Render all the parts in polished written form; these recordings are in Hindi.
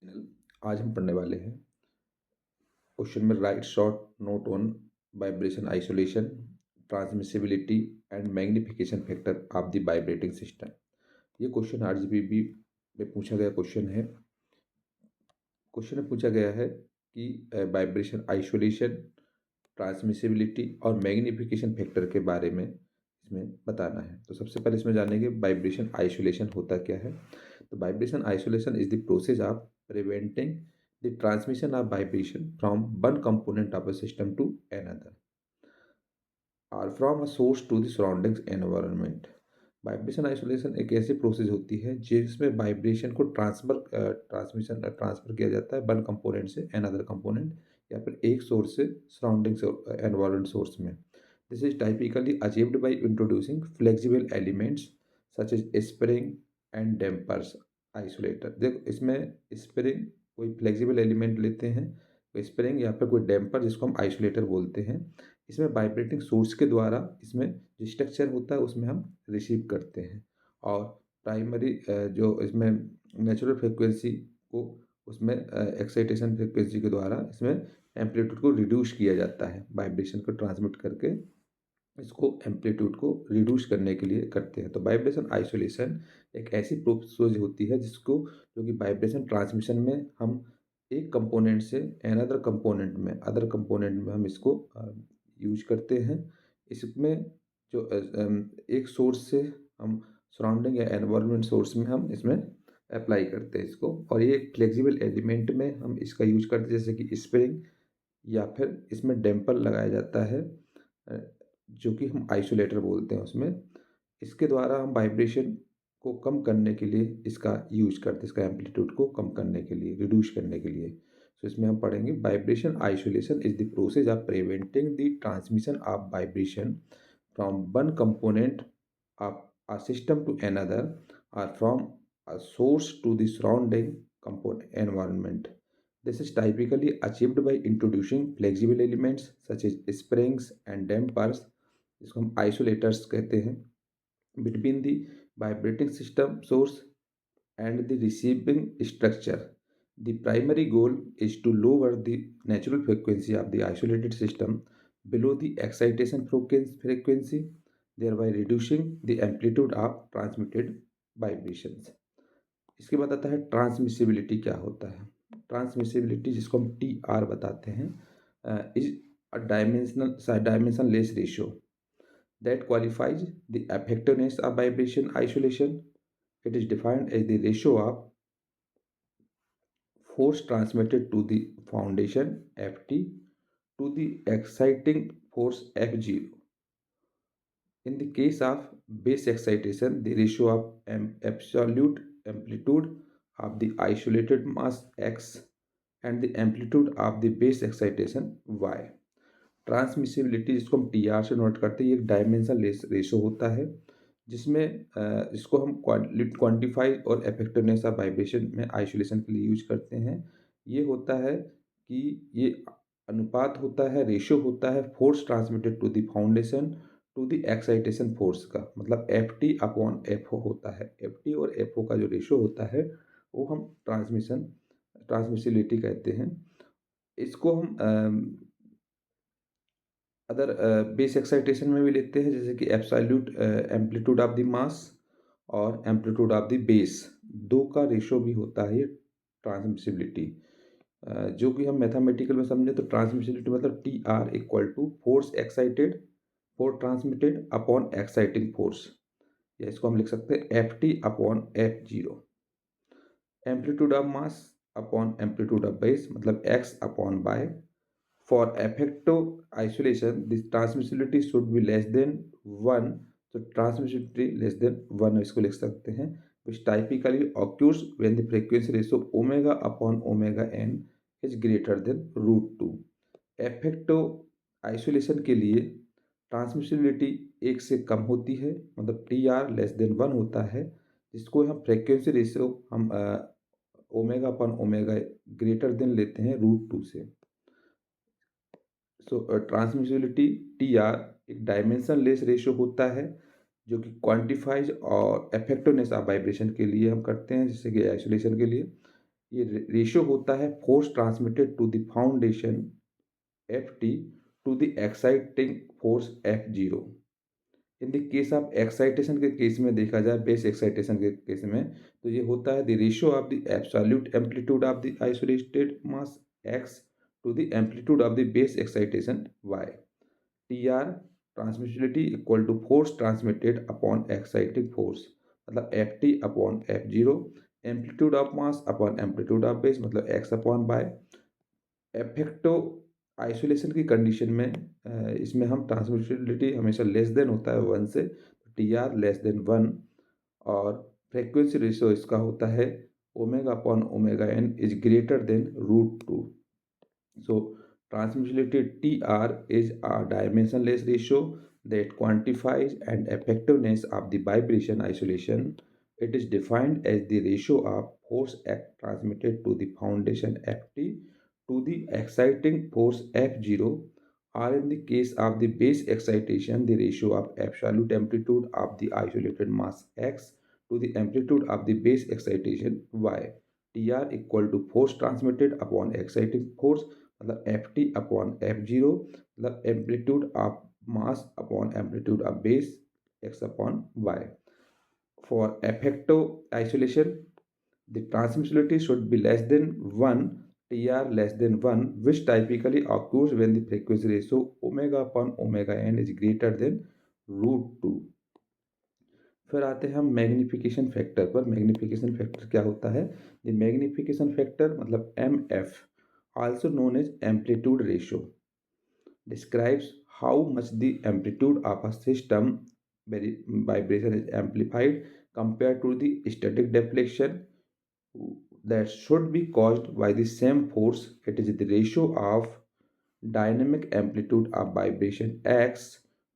आज हम पढ़ने वाले हैं क्वेश्चन में right short note on vibration isolation, transmissibility and magnification factor of the vibrating system. ये क्वेश्चन आरजीबीबी में पूछा गया क्वेश्चन है। क्वेश्चन में पूछा गया है कि वाइब्रेशन आइसोलेशन, ट्रांसमिसिबिलिटी और मैग्निफिकेशन फैक्टर के बारे में इसमें बताना है। तो सबसे पहले इसमें जानेंगे वाइब्रेशन आइसोलेशन होता क्या है। तो vibration isolation is the process of preventing the transmission of vibration from one component of a system to another or from a source to the surroundings environment. Vibration isolation एक ऐसी प्रोसेस होती है जिसमें वाइब्रेशन को ट्रांसफर किया जाता है वन कंपोनेंट से अनदर कंपोनेंट या फिर एक सोर्स से सराउंडिंग एनवायरनमेंट सोर्स में। This is typically achieved by introducing flexible elements such as spring and dampers isolator. देखो इसमें स्प्रिंग कोई फ्लेक्सिबल एलिमेंट लेते हैं, कोई स्प्रिंग या फिर कोई डैम्पर जिसको हम आइसोलेटर बोलते हैं। इसमें वाइब्रेटिंग सोर्स के द्वारा इसमें जो स्ट्रक्चर होता है उसमें हम रिसीव करते हैं और प्राइमरी जो इसमें नेचुरल फ्रिक्वेंसी को उसमें एक्साइटेशन फ्रिक्वेंसी के द्वारा इसमें एम्पलीट्यूड को रिड्यूस किया जाता है। वाइब्रेशन को ट्रांसमिट करके इसको एम्पलीट्यूड को रिड्यूस करने के लिए करते हैं। तो वाइब्रेशन आइसोलेशन एक ऐसी प्रोसेस होती है जिसको जो कि वाइब्रेशन ट्रांसमिशन में हम एक कंपोनेंट से अदर कंपोनेंट में हम इसको यूज करते हैं। इसमें जो एक सोर्स से हम सराउंडिंग या एनवायरनमेंट सोर्स में हम इसमें अप्लाई करते हैं इसको, और ये एक फ्लेक्सिबल एलिमेंट में हम इसका यूज करते हैं जैसे कि स्प्रिंग या फिर इसमें डैम्पर लगाया जाता है अ, जो कि हम आइसोलेटर बोलते हैं उसमें। इसके द्वारा हम वाइब्रेशन को कम करने के लिए इसका यूज करते हैं, इसका एम्पलीट्यूड को कम करने के लिए, रिड्यूस करने के लिए। तो इसमें हम पढ़ेंगे vibration isolation is the process of preventing the transmission of vibration from one component of a system to another or from a source to the surrounding component environment. This is typically achieved by introducing flexible elements such as springs and dampers, जिसको हम isolators कहते हैं, between the vibrating system source and the receiving structure. The primary goal is to lower the natural frequency of the isolated system below the excitation frequency, thereby reducing the amplitude of transmitted vibrations. इसके बाद आता है ट्रांसमिसिबिलिटी क्या होता है। ट्रांसमिसिबिलिटी जिसको हम टी आर बताते हैं is a dimension less ratio that qualifies the effectiveness of vibration isolation. It is defined as the ratio of force transmitted to the foundation Ft to the exciting force F0. In the case of base excitation, the ratio of absolute amplitude of the isolated mass x and the amplitude of the base excitation y. Transmissibility जिसको हम टी आर से नोट करते हैं, ये एक डायमेंशन रेशो होता है जिसमें इसको हम क्वांटिफाई और इफेक्टिवनेस ऑफ वाइब्रेशन में आइसोलेशन के लिए यूज करते हैं। ये होता है कि ये अनुपात होता है, रेशो होता है force transmitted to the foundation to the excitation force का, मतलब F T upon F O होता है। एफ टी और एफ ओ का जो रेशो होता है वो हम ट्रांसमिसिबिलिटी कहते हैं। इसको हम अदर बेस एक्साइटेशन में भी लेते हैं जैसे कि absolute amplitude of the mass और एम्पलीट्यूड ऑफ द बेस, दो का रेशो भी होता है ये ट्रांसमिसिबिलिटी। जो कि हम मैथमेटिकल में समझे तो ट्रांसमिसिबिलिटी मतलब T R equal to force excited force transmitted upon exciting force, या इसको हम लिख सकते हैं F T upon F zero. Amplitude of mass upon amplitude of base मतलब X upon Y. For effective isolation, the transmissibility should be less than 1. तो transmissibility less than 1 इसको लिख सकते हैं, which typically occurs when the frequency ratio omega upon omega n is greater than √2. Effective isolation के लिए transmissibility 1 से कम होती है, मतलब टी आर लेस देन 1 होता है, जिसको हम फ्रिक्वेंसी रेशियो हम omega upon omega greater than लेते हैं √2 से। सो ट्रांसमिसिबिलिटी टी आर एक डायमेंशन लेस रेशियो होता है जो कि क्वांटिफाइज और इफेक्टिवनेस ऑफ वाइब्रेशन के लिए हम करते हैं, जैसे कि आइसोलेशन के लिए। ये रेशियो होता है force transmitted to the foundation Ft to the exciting force F0। In the case of excitation के केस में देखा जाए, बेस एक्साइटेशन के केस में, तो ये होता है the ratio of the absolute amplitude of the isolated mass x to the amplitude of the base excitation y। TR transmissibility equal to force transmitted upon exciting force, मतलब Ft upon F0, amplitude of mass upon amplitude of base, मतलब x upon y। Effective isolation की कंडीशन में इसमें हम ट्रांसमिसिबिलिटी हमेशा लेस देन होता है 1 से, टी आर लेस देन 1, और फ्रीक्वेंसी रेशियो इसका होता है omega upon omega N is greater than √2। So transmissibility TR is a dimensionless ratio that quantifies and effectiveness of the vibration isolation. It is defined as the ratio of force F transmitted to the foundation Ft to the exciting force F0, or in the case of the base excitation, the ratio of absolute amplitude of the isolated mass x to the amplitude of the base excitation y। TR equal to force transmitted upon exciting force, मतलब Ft अपॉन F0, मतलब amplitude of mass upon amplitude of base x upon y। For effective isolation, the transmissibility should be less than 1, TR less than 1, which typically occurs when the frequency ratio omega upon omega n is greater than √2। फिर आते हैं हम मैग्निफिकेशन फैक्टर पर। मैग्निफिकेशन फैक्टर क्या होता है? द मैग्निफिकेशन फैक्टर मतलब MF, also known as amplitude ratio, describes how much the amplitude of a system vibration is amplified compared to the static deflection that should be caused by the same force. It is the ratio of dynamic amplitude of vibration x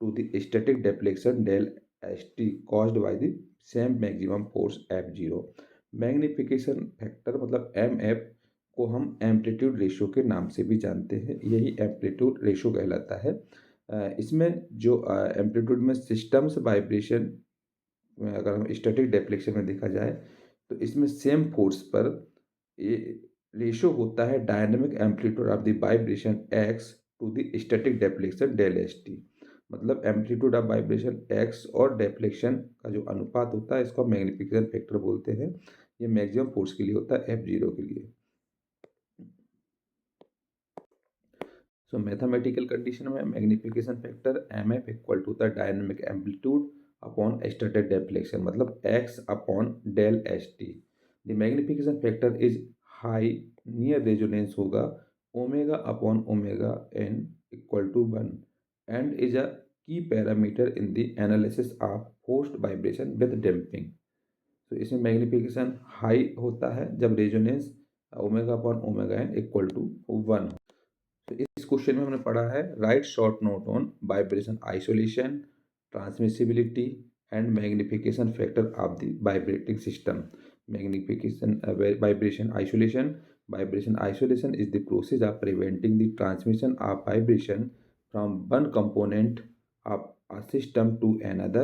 to the static deflection del st caused by the same maximum force F0। Magnification factor मतलब MF को हम एम्पलीट्यूड रेशियो के नाम से भी जानते हैं, यही एम्पलीट्यूड रेशियो कहलाता है। इसमें जो एम्पलीट्यूड में सिस्टम्स वाइब्रेशन, अगर हम स्टैटिक डेफ्लेक्शन में देखा जाए तो इसमें सेम फोर्स पर ये रेशियो होता है dynamic amplitude of the vibration X to the static deflection del S T. मतलब एम्पलीट्यूड ऑफ वाइब्रेशन एक्स और डेफ्लेक्शन का जो अनुपात होता है इसको मैग्निफिकेशन फैक्टर बोलते हैं। ये मैक्सिमम फोर्स के लिए होता है F0 के लिए। सो मैथमेटिकल कंडीशन में magnification factor MF equal to the dynamic amplitude upon static deflection, मतलब x upon del S T. The magnification factor is high near resonance होगा omega upon omega N equal to 1 and is a key parameter in the analysis of forced vibration with damping. तो इसमें मैग्निफिकेशन हाई होता है जब resonance omega upon omega N equal to 1। तो इस क्वेश्चन में हमने पढ़ा है right short note on vibration isolation, transmissibility and magnification factor of the vibrating system. Magnification vibration isolation. Vibration isolation is the process of preventing the transmission of vibration from one component of a system to another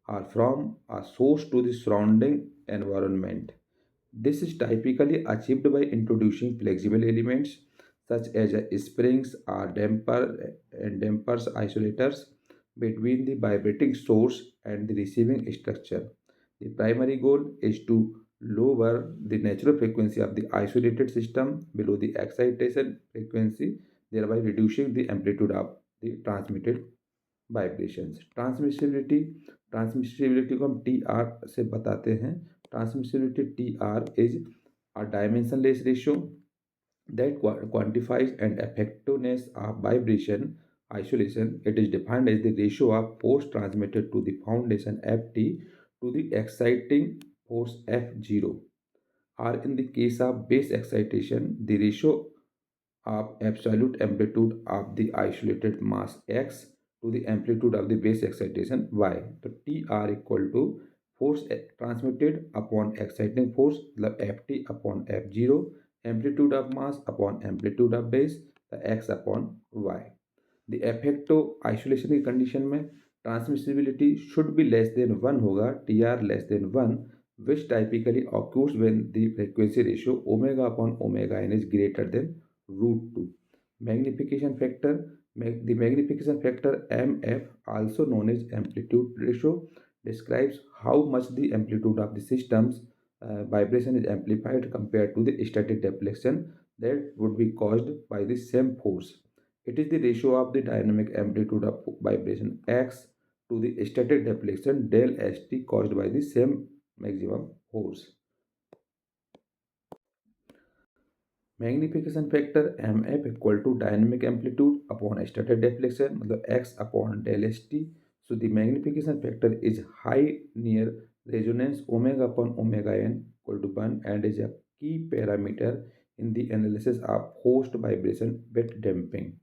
or from a source to the surrounding environment. This is typically achieved by introducing flexible elements such as springs or dampers isolators between the vibrating source and the receiving structure. The primary goal is to lower the natural frequency of the isolated system below the excitation frequency, thereby reducing the amplitude of the transmitted vibrations. Transmissibility को हम टी आर से बताते हैं। Transmissibility T R is a dimensionless ratio that quantifies and effectiveness of vibration isolation. It is defined as the ratio of force transmitted to the foundation Ft to the exciting force F0, or in the case of base excitation, the ratio of absolute amplitude of the isolated mass x to the amplitude of the base excitation y। तो T R equal to force transmitted upon exciting force, मतलब Ft upon F0, amplitude of mass upon amplitude of base, the x upon y। the effective isolation की कंडीशन में transmissibility should be less than 1 होगा, T R less than 1, which typically occurs when the frequency ratio omega upon omega n is greater than root 2. Magnification factor, the magnification factor MF, also known as amplitude ratio, describes how much the amplitude of the system's vibration is amplified compared to the static deflection that would be caused by the same force. It is the ratio of the dynamic amplitude of vibration x to the static deflection del st caused by the same maximum force. Magnification factor mf equal to dynamic amplitude upon static deflection मतलब x upon del st. So the magnification factor is high near resonance omega upon omega n equal to 1 and is a key parameter in the analysis of forced vibration wet damping.